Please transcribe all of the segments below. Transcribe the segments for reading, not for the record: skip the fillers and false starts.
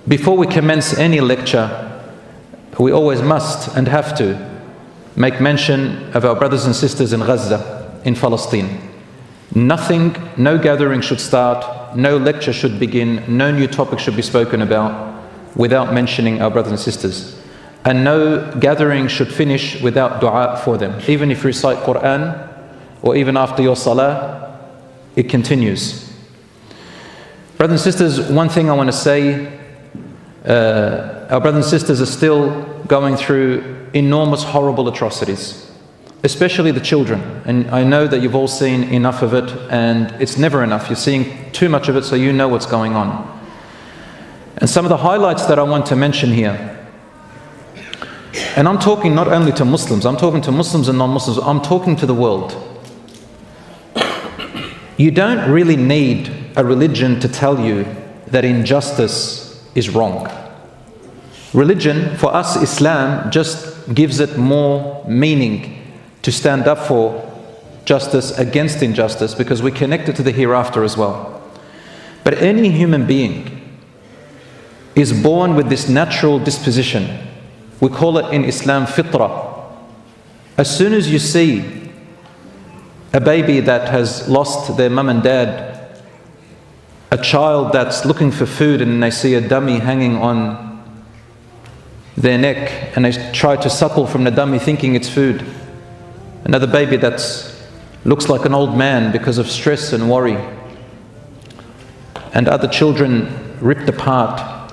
Before we commence any lecture, we always must and have to make mention of our brothers and sisters in Gaza, in Palestine. Nothing, no gathering should start, no lecture should begin, no new topic should be spoken about without mentioning our brothers and sisters. And no gathering should finish without dua for them. Even if you recite Quran, or even after your salah, it continues. Brothers and sisters, one thing I want to say, our brothers and sisters are still going through enormous, horrible atrocities, especially the children. And I know that you've all seen enough of it, and it's never enough. You're seeing too much of it, so you know what's going on. And some of the highlights that I want to mention here, and I'm talking not only to Muslims, I'm talking to Muslims and non-Muslims, I'm talking to the world. You don't really need a religion to tell you that injustice is wrong. Religion, for us, Islam, just gives it more meaning to stand up for justice against injustice, because we connect it to the hereafter as well. But any human being is born with this natural disposition. We call it in Islam fitra. As soon as you see a baby that has lost their mum and dad, a child that's looking for food and they see a dummy hanging on their neck and they try to suckle from the dummy thinking it's food, another baby that looks like an old man because of stress and worry, and other children ripped apart,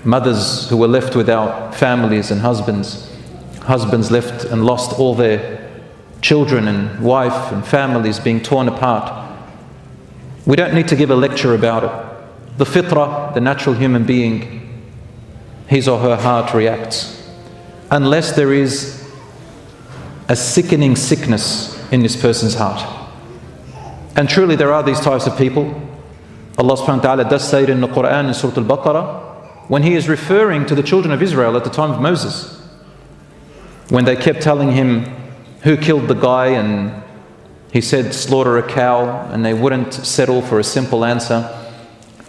mothers who were left without families and husbands left and lost all their children and wife and families being torn apart. We don't need to give a lecture about it. The fitrah, the natural human being, his or her heart reacts, unless there is a sickening sickness in this person's heart. And truly there are these types of people. Allah subhanahu wa ta'ala does say it in the Quran in Surah Al-Baqarah, when He is referring to the children of Israel at the time of Moses, when they kept telling him who killed the guy, and he said slaughter a cow, and they wouldn't settle for a simple answer.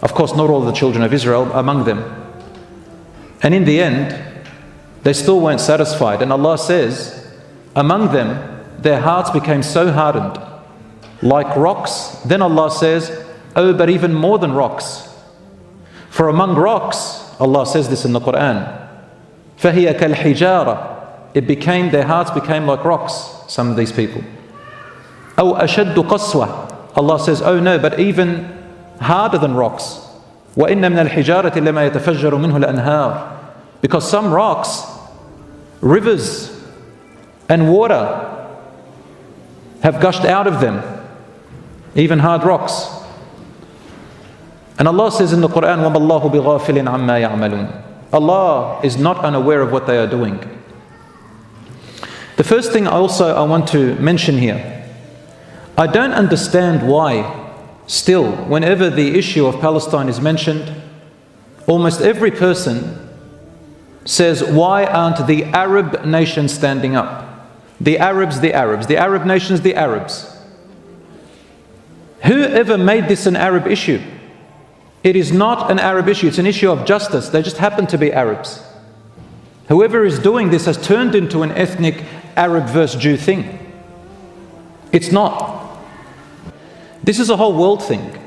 Of course, not all the children of Israel among them. And in the end, they still weren't satisfied. And Allah says, among them, their hearts became so hardened, like rocks. Then Allah says, oh, but even more than rocks. For among rocks, Allah says this in the Quran, فَهِيَ كَالْحِجَارَةِ their hearts became like rocks, some of these people. أَوْ أَشَدُّ قَسْوَةً Allah says, oh no, but even harder than rocks. وَإِنَّ مِنَ الْحِجَارَةِ لَمَا يَتَفَجَّرُ مِنْهُ الْأَنْهَارِ Because some rocks, rivers and water have gushed out of them, even hard rocks. And Allah says in the Quran, وَمَا اللَّهُ بِغَافِلٍ عَمَّا يَعْمَلُونَ Allah is not unaware of what they are doing. The first thing I want to mention here, I don't understand why still, whenever the issue of Palestine is mentioned, almost every person says, why aren't the Arab nations standing up? The Arabs, the Arab nations, the Arabs. Whoever made this an Arab issue? It is not an Arab issue, it's an issue of justice. They just happen to be Arabs. Whoever is doing this has turned into an ethnic Arab versus Jew thing. It's not. This is a whole world thing.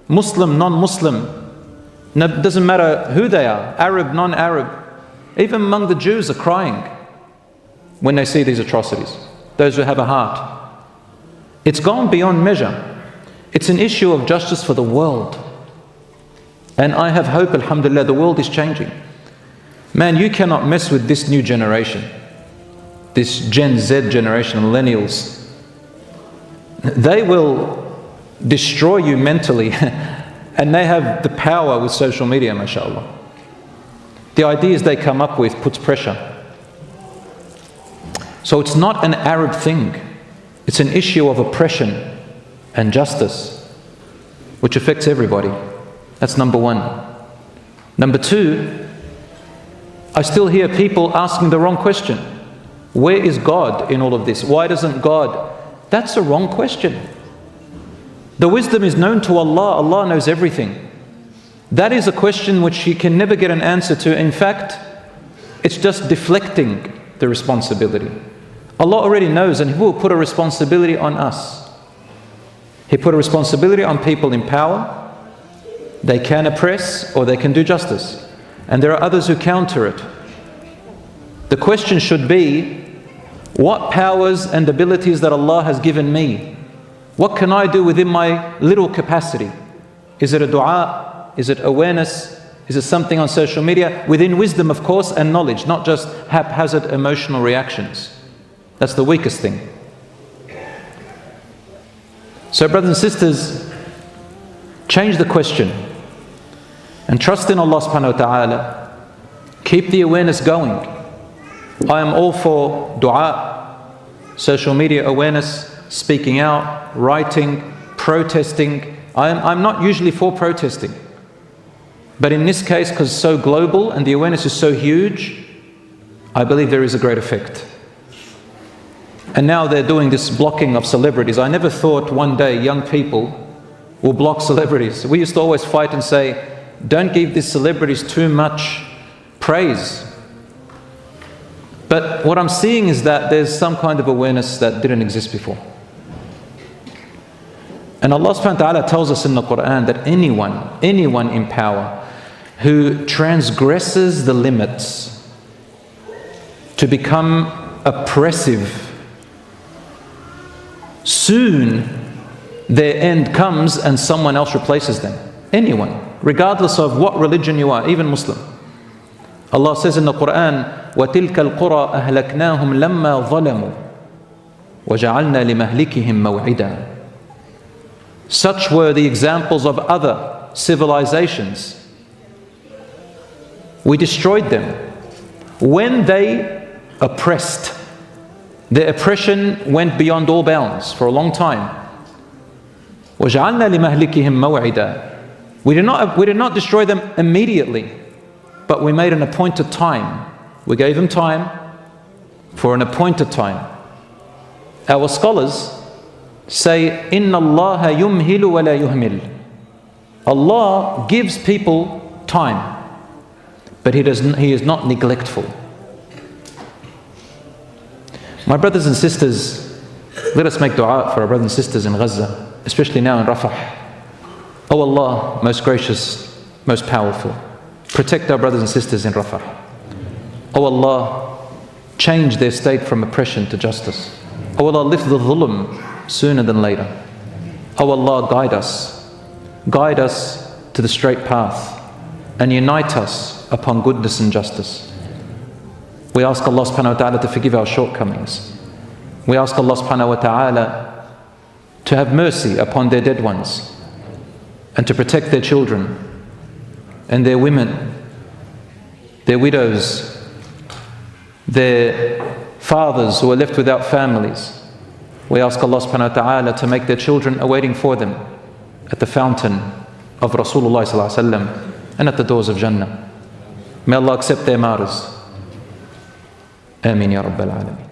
Muslim, non-Muslim, doesn't matter who they are, Arab, non-Arab. Even among the Jews are crying when they see these atrocities, those who have a heart. It's gone beyond measure. It's an issue of justice for the world. And I have hope, alhamdulillah, the world is changing. Man, you cannot mess with this new generation, this Gen Z generation, millennials. They will destroy you mentally, and they have the power with social media, mashallah. The ideas they come up with puts pressure. So it's not an Arab thing. It's an issue of oppression and justice, which affects everybody. That's number one. Number two, I still hear people asking the wrong question. Where is God in all of this? Why doesn't God? That's a wrong question. The wisdom is known to Allah. Allah knows everything. That is a question which he can never get an answer to. In fact, it's just deflecting the responsibility. Allah already knows, and He will put a responsibility on us. He put a responsibility on people in power. They can oppress or they can do justice. And there are others who counter it. The question should be, what powers and abilities that Allah has given me? What can I do within my little capacity? Is it a dua? Is it awareness? Is it something on social media? Within wisdom, of course, and knowledge, not just haphazard emotional reactions. That's the weakest thing. So brothers and sisters, change the question and trust in Allah subhanahu wa ta'ala. Keep the awareness going. I am all for dua, social media awareness, speaking out, writing, protesting. I'm not usually for protesting. But in this case, because it's so global and the awareness is so huge, I believe there is a great effect. And now they're doing this blocking of celebrities. I never thought one day young people will block celebrities. We used to always fight and say, don't give these celebrities too much praise. But what I'm seeing is that there's some kind of awareness that didn't exist before. And Allah subhanahu wa ta'ala tells us in the Quran that anyone in power who transgresses the limits to become oppressive, soon their end comes and someone else replaces them. Anyone, regardless of what religion you are, even Muslim. Allah says in the Quran, وَتِلْكَ الْقُرَىٰ أَهْلَكْنَاهُمْ لَمَّا ظَلَمُوا وَجَعَلْنَا لِمَهْلِكِهِمْ مَوْعِدًا. Such were the examples of other civilizations. We destroyed them when they oppressed. Their oppression went beyond all bounds for a long time. وَجَعَلْنَا لِمَهْلِكِهِمْ مَوْعِدًا. We did not destroy them immediately, but we made an appointed time. We gave them time for an appointed time. Our scholars say, إِنَّ اللَّهَ يُمْهِلُ وَلَا يُهْمِلُ. Allah gives people time, but He is not neglectful. My brothers and sisters, let us make dua for our brothers and sisters in Gaza, especially now in Rafah. O Allah, most gracious, most powerful, protect our brothers and sisters in Rafah. O Allah, change their state from oppression to justice. O Allah, lift the dhulm sooner than later. O Allah, guide us to the straight path and unite us upon goodness and justice. We ask Allah subhanahu wa ta'ala to forgive our shortcomings. We ask Allah subhanahu wa ta'ala to have mercy upon their dead ones and to protect their children and their women, their widows, their fathers who are left without families. We ask Allah subhanahu wa ta'ala to make their children awaiting for them at the fountain of Rasulullah sallallahu alaihi wasallam and at the doors of Jannah. May Allah accept their martyrs. Ameen ya Rabbal Alameen.